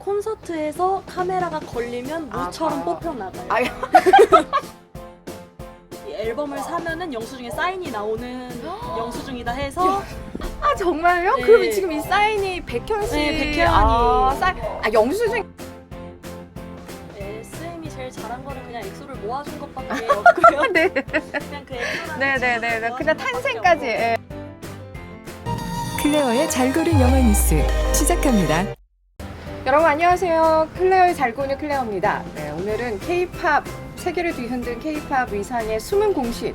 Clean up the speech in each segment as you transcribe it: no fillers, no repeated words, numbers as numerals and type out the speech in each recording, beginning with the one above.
콘서트에서 카메라가 걸리면 무처럼 뽑혀 나가요. 아, 이 앨범을 사면은 영수증에 사인이 나오는 영수증이다 해서 아 정말요? 네. 그러면 지금 이 사인이 백현 씨. 네, 백현이. 영수증. SM이 제일 잘한 거는 그냥 엑소를 모아준 것밖에 없고요. 네. 그냥 그 엑소라는 네네네. 친구를 그냥 모아준 탄생까지. 것밖에 예. 클레어의 잘 고른 영화 뉴스 시작합니다. 여러분 안녕하세요. 클레어의 잘 고는 클레어입니다. 네, 오늘은 K-팝 세계를 뒤흔든 K-팝 위상의 숨은 공신,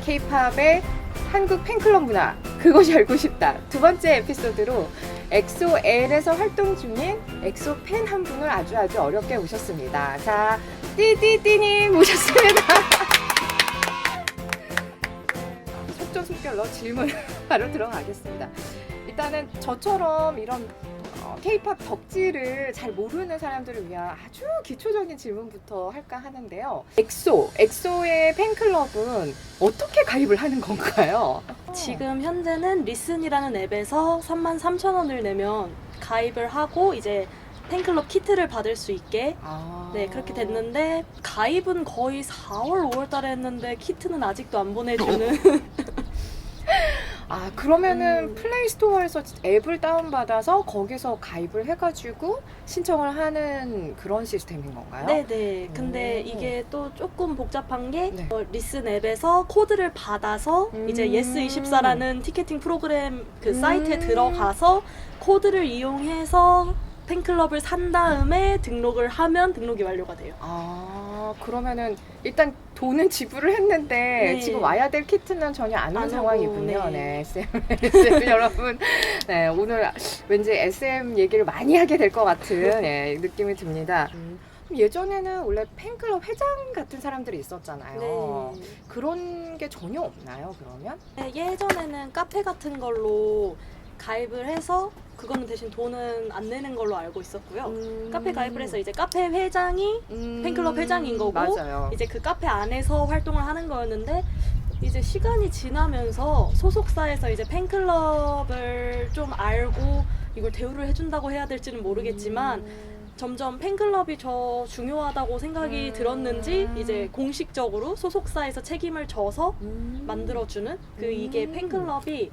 K-팝의 한국 팬클럽 문화, 그것이 알고 싶다. 두 번째 에피소드로 엑소엘에서 활동 중인 엑소 팬 한 분을 아주 어렵게 모셨습니다. 자, 띠띠띠님 모셨습니다. 속전속결로 질문 바로 들어가겠습니다. 일단은 저처럼 이런 K-팝 덕질을 잘 모르는 사람들을 위한 아주 기초적인 질문부터 할까 하는데요. 엑소의 팬클럽은 어떻게 가입을 하는 건가요? 지금 현재는 리슨이라는 앱에서 33,000원을 내면 가입을 하고 이제 팬클럽 키트를 받을 수 있게 네 그렇게 됐는데 가입은 거의 4월, 5월 달에 했는데 키트는 아직도 안 보내주는 아 그러면은 플레이스토어에서 앱을 다운받아서 거기서 가입을 해가지고 신청을 하는 그런 시스템인 건가요? 네네 근데 오. 이게 또 조금 복잡한 게 네. 리슨 앱에서 코드를 받아서 이제 예스24라는 티켓팅 프로그램 그 사이트에 들어가서 코드를 이용해서 팬클럽을 산 다음에 등록을 하면 등록이 완료가 돼요. 아 그러면은 일단 돈은 지불을 했는데 네. 지금 와야 될 키트는 전혀 안 온 안 상황이군요. 오고, 네, SM 여러분, 네 오늘 왠지 SM 얘기를 많이 하게 될 것 같은 네, 느낌이 듭니다. 예전에는 원래 팬클럽 회장 같은 사람들이 있었잖아요. 네. 그런 게 전혀 없나요? 그러면? 네, 예전에는 카페 같은 걸로 가입을 해서 그거는 대신 돈은 안 내는 걸로 알고 있었고요. 카페 가입을 해서 이제 카페 회장이 팬클럽 회장인 거고 맞아요. 이제 그 카페 안에서 활동을 하는 거였는데 이제 시간이 지나면서 소속사에서 이제 팬클럽을 좀 알고 이걸 대우를 해준다고 해야 될지는 모르겠지만 점점 팬클럽이 저 중요하다고 생각이 들었는지 이제 공식적으로 소속사에서 책임을 져서 만들어주는 이게 팬클럽이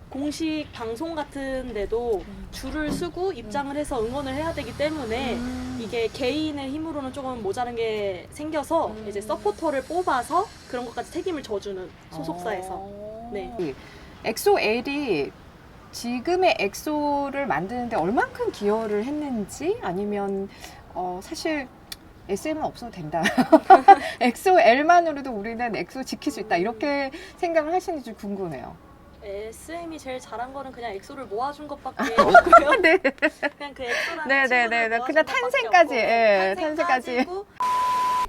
공식 방송 같은 데도 줄을 서고 입장을 해서 응원을 해야 되기 때문에 이게 개인의 힘으로는 조금 모자란 게 생겨서 이제 서포터를 뽑아서 그런 것까지 책임을 져주는 소속사에서 네. 엑소엘이 지금의 엑소를 만드는데 얼만큼 기여를 했는지 아니면 사실 SM은 없어도 된다. 엑소엘만으로도 우리는 엑소 지킬 수 있다. 이렇게 생각을 하시는지 궁금해요. SM이 제일 잘한 거는 그냥 엑소를 모아준 것밖에 없고요. 네. 그냥 그 엑소라는 네네네. 친구를 모아준 그냥 것밖에 탄생까지, 없고, 예, 탄생까지고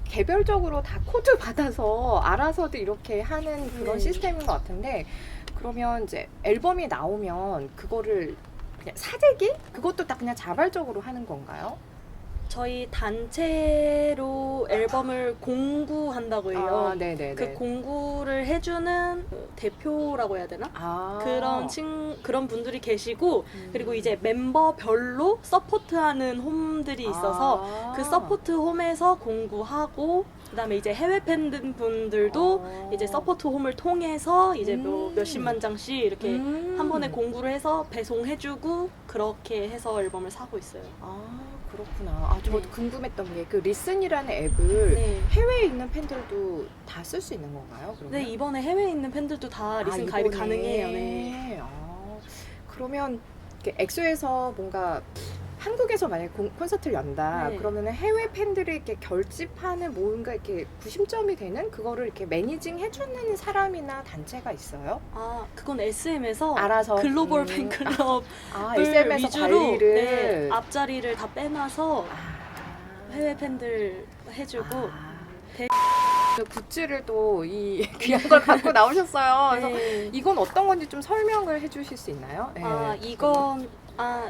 개별적으로 다 코드 받아서 알아서도 이렇게 하는 그런 시스템인 것 같은데 그러면 이제 앨범이 나오면 그거를 그냥 사재기? 그것도 다 그냥 자발적으로 하는 건가요? 저희 단체로 앨범을 공구한다고 해요. 네네네. 그 공구를 해주는 그 대표라고 해야 되나? 그런 분들이 계시고 그리고 이제 멤버별로 서포트하는 홈들이 있어서 그 서포트 홈에서 공구하고 그다음에 이제 해외 팬분들도 이제 서포트 홈을 통해서 이제 몇십만 장씩 이렇게 한 번에 공구를 해서 배송해주고 그렇게 해서 앨범을 사고 있어요. 그렇구나. 저 네. 궁금했던 게 그 리슨이라는 앱을 네. 해외에 있는 팬들도 다 쓸 수 있는 건가요? 그러면? 네, 이번에 해외에 있는 팬들도 다 리슨 가입이 이번에. 가능해요. 네. 그러면 이렇게 엑소에서 뭔가 한국에서 만약에 콘서트를 연다 네. 그러면 해외 팬들이 이렇게 결집하는 뭔가 이렇게 구심점이 되는 그거를 이렇게 매니징 해주는 사람이나 단체가 있어요? 그건 SM에서 알아서 글로벌 팬클럽 SM에서 위주로 관리를 네, 앞자리를 다 빼놔서 해외 팬들 해주고 굿즈를 또 이 귀한 걸 갖고 나오셨어요. 그래서 네. 이건 어떤 건지 좀 설명을 해주실 수 있나요? 네. 이건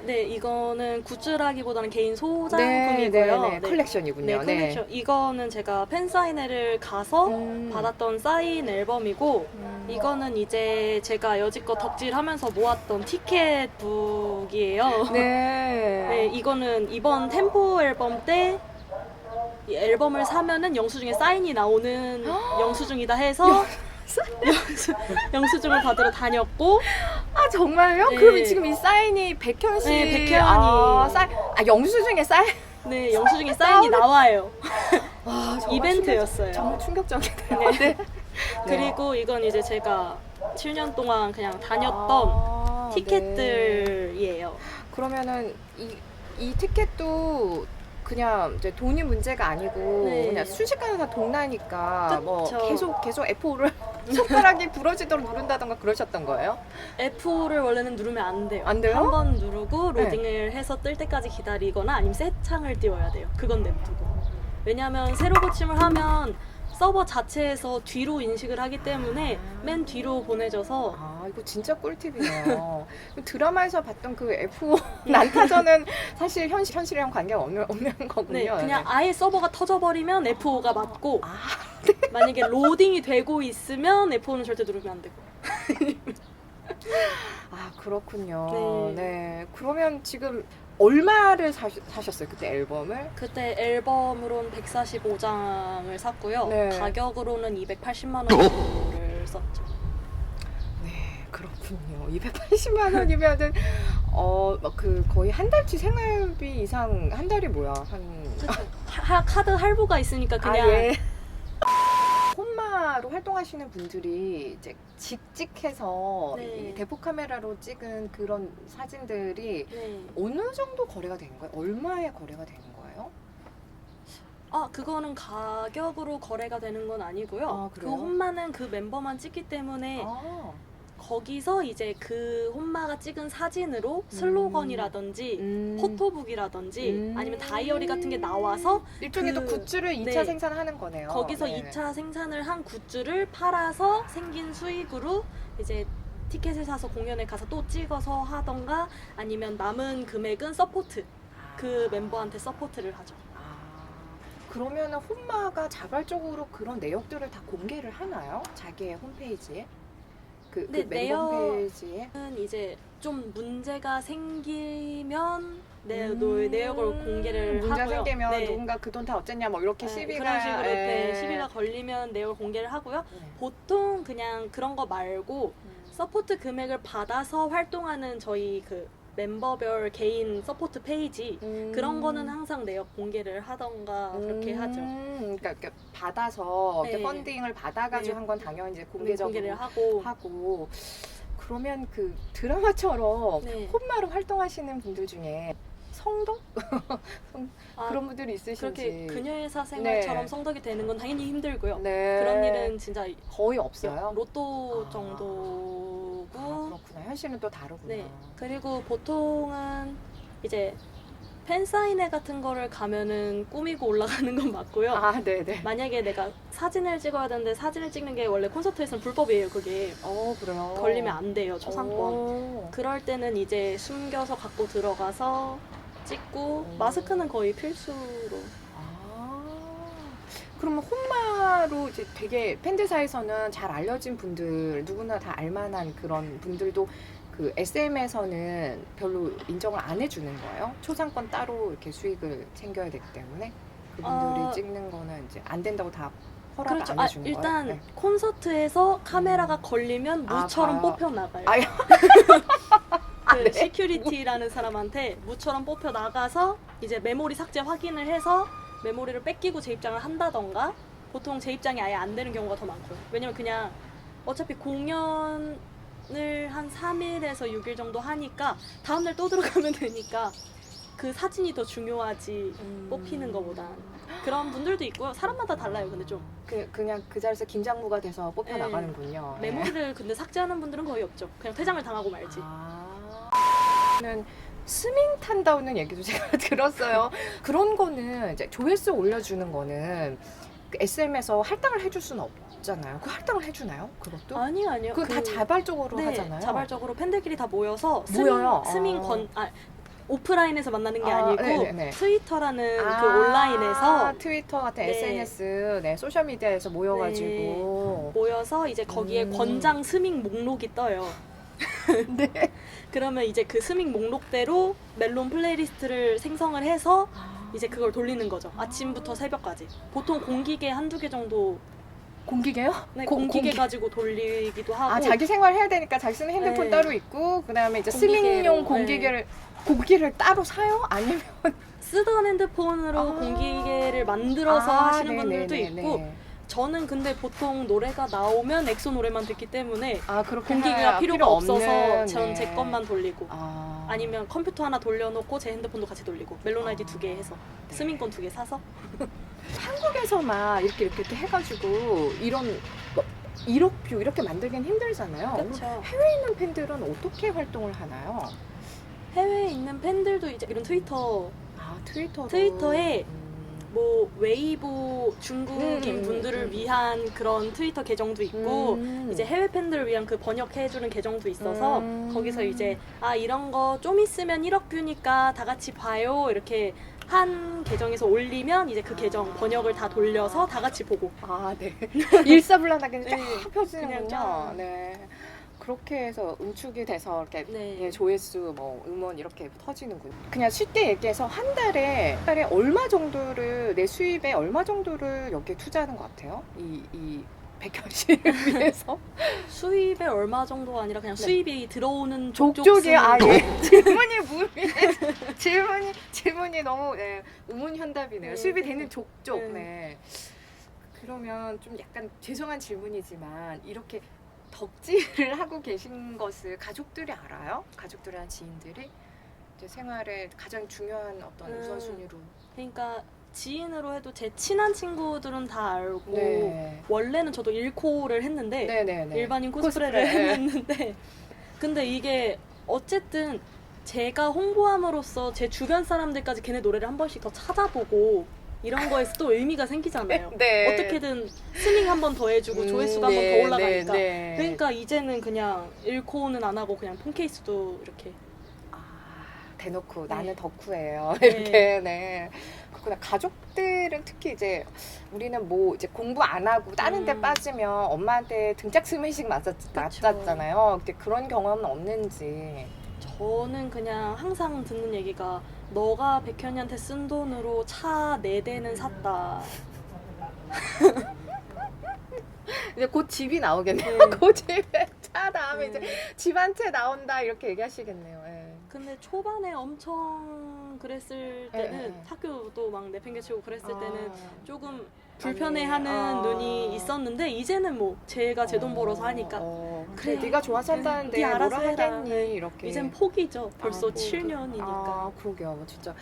네, 이거는 굿즈라기보다는 개인 소장품이고요. 네, 컬렉션이군요. 네, 컬렉션. 이거는 제가 팬사인회를 가서 받았던 사인 앨범이고, 이거는 이제 제가 여지껏 덕질하면서 모았던 티켓북이에요. 네, 이거는 이번 템포 앨범 때 이 앨범을 사면은 영수증에 사인이 나오는 영수증이다 해서 영수증을 받으러 다녔고. 아 정말요? 네. 그럼 지금 이 사인이 백현 씨. 네, 백현이. 영수증에 사인. 네, 영수증에 사인이 나와요. 와, 정말 이벤트였어요. 정말 충격적이네요. 네. 그리고 이건 이제 제가 7년 동안 그냥 다녔던 네. 티켓들이에요. 그러면은 이 티켓도 그냥 이제 돈이 문제가 아니고 네. 그냥 순식간에 다 돈 나니까 뭐 그쵸. 계속 F5를 손가락이 부러지도록 누른다던가 그러셨던 거예요? F를 원래는 누르면 안 돼요. 안 돼요? 한 번 누르고 네. 로딩을 해서 뜰 때까지 기다리거나 아니면 새 창을 띄워야 돼요. 그건 냅두고. 왜냐면 새로 고침을 하면 서버 자체에서 뒤로 인식을 하기 때문에 맨 뒤로 보내져서. 아 이거 진짜 꿀팁이네요. 드라마에서 봤던 그 F5 난타전은 사실 현실이랑 관계가 없는 거군요. 네, 그냥 네. 아예 서버가 터져버리면 F5가 맞고, 아, 만약에 로딩이 되고 있으면 F5는 절대 누르면 안 되고. 아 그렇군요. 네. 네. 그러면 지금 얼마를 사셨어요 그때 앨범을? 그때 앨범으로는 145장을 샀고요. 네. 가격으로는 280만 원 정도를 썼죠. 네, 그렇군요. 280만 원이면은 그 거의 한 달치 생활비 이상 한 달이 뭐야? 카드 할부가 있으니까 그냥. 예. 홈마로 활동하시는 분들이 이제 직직해서 네. 이 대포 카메라로 찍은 그런 사진들이 네. 어느 정도 거래가 되는 거예요? 얼마에 거래가 되는 거예요? 그거는 가격으로 거래가 되는 건 아니고요. 아, 그 그래요? 홈마는 그 멤버만 찍기 때문에 아, 거기서 이제 그 홈마가 찍은 사진으로 슬로건이라든지 포토북이라든지 아니면 다이어리 같은 게 나와서 일종의 또 그- 굿즈를 2차 네. 생산하는 거네요. 거기서 네. 2차 생산을 한 굿즈를 팔아서 생긴 수익으로 이제 티켓을 사서 공연에 가서 또 찍어서 하던가 아니면 남은 금액은 서포트, 그 멤버한테 서포트를 하죠. 그러면 홈마가 자발적으로 그런 내역들을 다 공개를 하나요? 자기의 홈페이지에? 그 네, 멤버 내역- 홈페이지에? 이제 좀 문제가 생기면 내역을 공개를 문제 하고요. 생기면 네. 누군가 그 돈 다 어쨌냐 뭐 이렇게 네, 시비가 그런 식으로 예. 시비가 걸리면 내역을 공개를 하고요. 네. 보통 그냥 그런 거 말고 서포트 금액을 받아서 활동하는 저희 그 멤버별 개인 서포트 페이지 그런 거는 항상 내역 공개를 하던가 그렇게 하죠. 그러니까 받아서 이렇게 네. 펀딩을 받아가지고 네. 한 건 당연히 이제 공개적으로 공개를 하고. 하고 그러면 그 드라마처럼 네. 홈마로 활동하시는 분들 중에 성덕 아, 그런 분들이 있으신지 그렇게 그녀의 사생활처럼 네. 성덕이 되는 건 당연히 힘들고요. 네. 그런 일은 진짜 거의 없어요. 로또 아. 정도고. 그렇구나. 현실은 또 다르구나. 네. 그리고 보통은 이제 팬사인회 같은 거를 가면은 꾸미고 올라가는 건 맞고요. 아, 네네. 만약에 내가 사진을 찍어야 되는데 사진을 찍는 게 원래 콘서트에서는 불법이에요. 그게 그래요. 걸리면 안 돼요. 초상권. 오. 그럴 때는 이제 숨겨서 갖고 들어가서 찍고 마스크는 거의 필수로. 그러면 홈마로 이제 되게 팬들 사이에서는 잘 알려진 분들, 누구나 다 알만한 그런 분들도 그 SM에서는 별로 인정을 안 해주는 거예요? 초상권 따로 이렇게 수익을 챙겨야 되기 때문에 그분들이 찍는 거는 이제 안 된다고 다 허락 그렇죠. 안 해주는 일단 거예요? 네. 콘서트에서 카메라가 걸리면 무처럼 봐요. 뽑혀 나가요. 아유. 그 시큐리티라는 사람한테 무처럼 뽑혀 나가서 이제 메모리 삭제 확인을 해서 메모리를 뺏기고 재입장을 한다던가 보통 재입장이 아예 안 되는 경우가 더 많고요. 왜냐면 그냥 어차피 공연을 한 3일에서 6일 정도 하니까 다음날 또 들어가면 되니까 그 사진이 더 중요하지 뽑히는 것보단. 그런 분들도 있고요. 사람마다 달라요. 근데 좀 그냥 그 자리에서 김장무가 돼서 뽑혀 네. 나가는군요. 네. 메모리를 근데 삭제하는 분들은 거의 없죠. 그냥 퇴장을 당하고 말지. 는 스밍 탄다는 얘기도 제가 들었어요. 그런 거는 이제 조회수 올려주는 거는 그 SM에서 할당을 해줄 수는 없잖아요. 그 할당을 해주나요? 그것도? 아니요. 그거 다 자발적으로 네, 하잖아요. 자발적으로 팬들끼리 다 모여서 모여요? 오프라인에서 만나는 게 아, 아니고 네네네. 트위터라는 그 온라인에서 트위터 같은 네. SNS, 네, 소셜미디어에서 모여가지고 모여서 이제 거기에 권장 스밍 목록이 떠요. 네. 그러면 이제 그 스밍 목록대로 멜론 플레이리스트를 생성을 해서 이제 그걸 돌리는 거죠. 아침부터 새벽까지. 보통 공기계 한두 개 정도 공기계요? 네, 공기계 가지고 돌리기도 하고. 아, 자기 생활 해야 되니까 자기 쓰는 핸드폰 네. 따로 있고 그다음에 이제 공기계로, 스밍용 공기계를 따로 사요? 아니면 쓰던 핸드폰으로 공기계를 만들어서 하시는 분들도 있고 저는 근데 보통 노래가 나오면 엑소 노래만 듣기 때문에 그렇게 공기계가 필요가 없어서 전 제 네. 것만 돌리고 아니면 컴퓨터 하나 돌려놓고 제 핸드폰도 같이 돌리고 멜론 아이디 2개 해서 네. 스밍권 2개 사서 한국에서만 이렇게 해가지고 이런 1억 뷰 이렇게 만들긴 힘들잖아요. 그렇죠. 해외에 있는 팬들은 어떻게 활동을 하나요? 해외에 있는 팬들도 이제 이런 트위터에 뭐 웨이보 중국인 분들을 위한 그런 트위터 계정도 있고 이제 해외 팬들을 위한 그 번역해주는 계정도 있어서 거기서 이제 이런 거 좀 있으면 1억 뷰니까 다 같이 봐요 이렇게 한 계정에서 올리면 이제 그 계정 번역을 다 돌려서 다 같이 보고 네. 일사불란하게 쫙 네. 펴지는군요. 그냥 쫙. 네. 그렇게 해서 응축이 돼서 이렇게 네. 조회수, 음원 이렇게 터지는군요. 그냥 쉽게 얘기해서 한 달에 얼마 정도를 내 수입에 얼마 정도를 여기에 투자하는 것 같아요? 이 백현 씨를 위해서 수입에 얼마 정도가 아니라 그냥 네. 수입이 들어오는 족족이 쓰는 예. 질문이 너무 우문현답이네요. 네. 수입이 되는 족족. 네. 네. 그러면 좀 약간 죄송한 질문이지만 이렇게 덕질을 하고 계신 것을 가족들이 알아요? 가족들이나 지인들이 이제 생활에 가장 중요한 어떤 우선순위로. 그러니까 지인으로 해도 제 친한 친구들은 다 알고 네. 원래는 저도 일코를 했는데 네네네. 일반인 코스프레를 코스프레. 했는데 근데 이게 어쨌든 제가 홍보함으로써 제 주변 사람들까지 걔네 노래를 한 번씩 더 찾아보고 이런 거에서 또 의미가 생기잖아요. 네. 어떻게든 스밍 한 번 더 해주고 조회수가 한 번 더 올라가니까. 네. 그러니까 이제는 그냥 일코는 안 하고 그냥 폰케이스도 이렇게 대놓고 네. 나는 덕후예요. 네. 이렇게 네. 그렇구나. 가족들은 특히 이제 우리는 뭐 이제 공부 안 하고 다른 데 빠지면 엄마한테 등짝 스매싱 맞았잖아요. 근데 그런 경험은 없는지. 저는 그냥 항상 듣는 얘기가 너가 백현이한테 쓴 돈으로 차 4대는 샀다. 이제 곧 집이 나오겠네요. 네. 곧 집에 차 다음에 이제 네. 집 한 채 나온다 이렇게 얘기하시겠네요. 네. 근데 초반에 엄청 그랬을 때는 네. 학교도 막 내팽개치고 그랬을 아. 때는 조금 불편해하는 아. 눈이 있었는데 이제는 뭐 제가 제 돈 벌어서 하니까 그래 그래. 네가 좋아서 한다는데 네 뭐라 알아서 해라. 하겠니 이렇게. 이젠 포기죠. 벌써 포기. 7년이니까. 그러게요. 진짜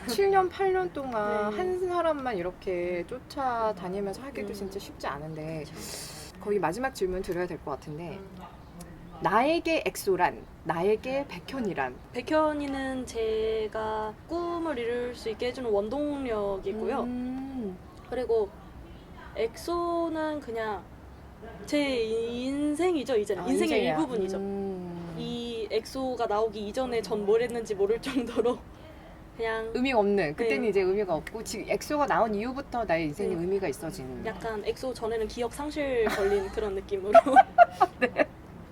7년, 8년 동안 네. 한 사람만 이렇게 쫓아다니면서 하기도 진짜 쉽지 않은데 거의 마지막 질문 드려야 될 것 같은데 나에게 엑소란, 나에게 백현이란. 백현이는 제가 꿈을 이룰 수 있게 해주는 원동력이고요. 그리고 엑소는 그냥 제 인생이죠. 이제는 인생의 인생이야. 일부분이죠. 이 엑소가 나오기 이전에 전 뭘 했는지 모를 정도로 그냥 의미가 없는. 그때는 네. 이제 의미가 없고 지금 엑소가 나온 이후부터 나의 인생에 네. 의미가 있어지는. 약간 엑소 전에는 기억 상실 걸린 그런 느낌으로 네.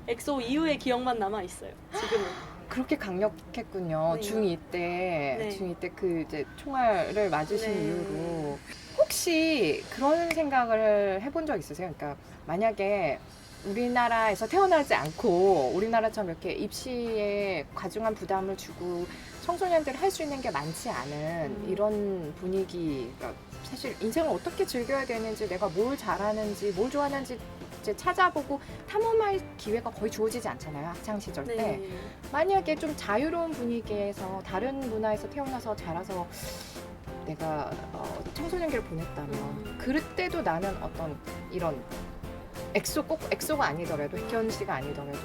엑소 이후의 기억만 남아 있어요. 지금은. 그렇게 강력했군요. 네. 중2 때, 네. 중2 때 그 이제 총알을 맞으신 네. 이후로 혹시 그런 생각을 해본 적 있으세요? 그러니까 만약에 우리나라에서 태어나지 않고 우리나라처럼 이렇게 입시에 과중한 부담을 주고 청소년들이 할 수 있는 게 많지 않은 이런 분위기, 그러니까 사실 인생을 어떻게 즐겨야 되는지, 내가 뭘 잘하는지, 뭘 좋아하는지 이제 찾아보고 탐험할 기회가 거의 주어지지 않잖아요, 학창 시절 때. 네. 만약에 좀 자유로운 분위기에서 다른 문화에서 태어나서 자라서 내가 청소년기를 보냈다면 그때도 나는 어떤 이런 꼭 엑소가 아니더라도 백현 씨가 아니더라도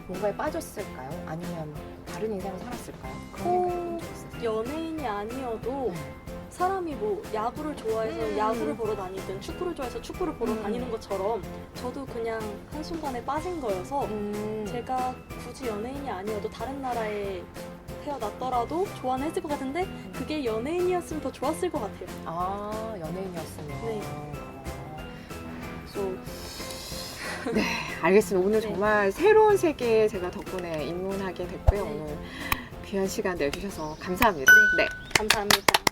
뭔가에 빠졌을까요? 아니면 다른 인생을 살았을까요? 그런 생각이 본 적 있으세요? 연예인이 아니어도 네. 사람이 뭐 야구를 좋아해서 야구를 보러 다니든 축구를 좋아해서 축구를 보러 음. 다니는 것처럼 저도 그냥 한순간에 빠진 거여서 제가 굳이 연예인이 아니어도 다른 나라에 태어났더라도 좋아는 했을 것 같은데 그게 연예인이었으면 더 좋았을 것 같아요. 아, 연예인이었으면. 네. 그래서 네, 알겠습니다. 오늘 네. 정말 새로운 세계에 제가 덕분에 입문하게 됐고요. 네. 오늘 귀한 시간 내주셔서 감사합니다. 네. 네. 감사합니다.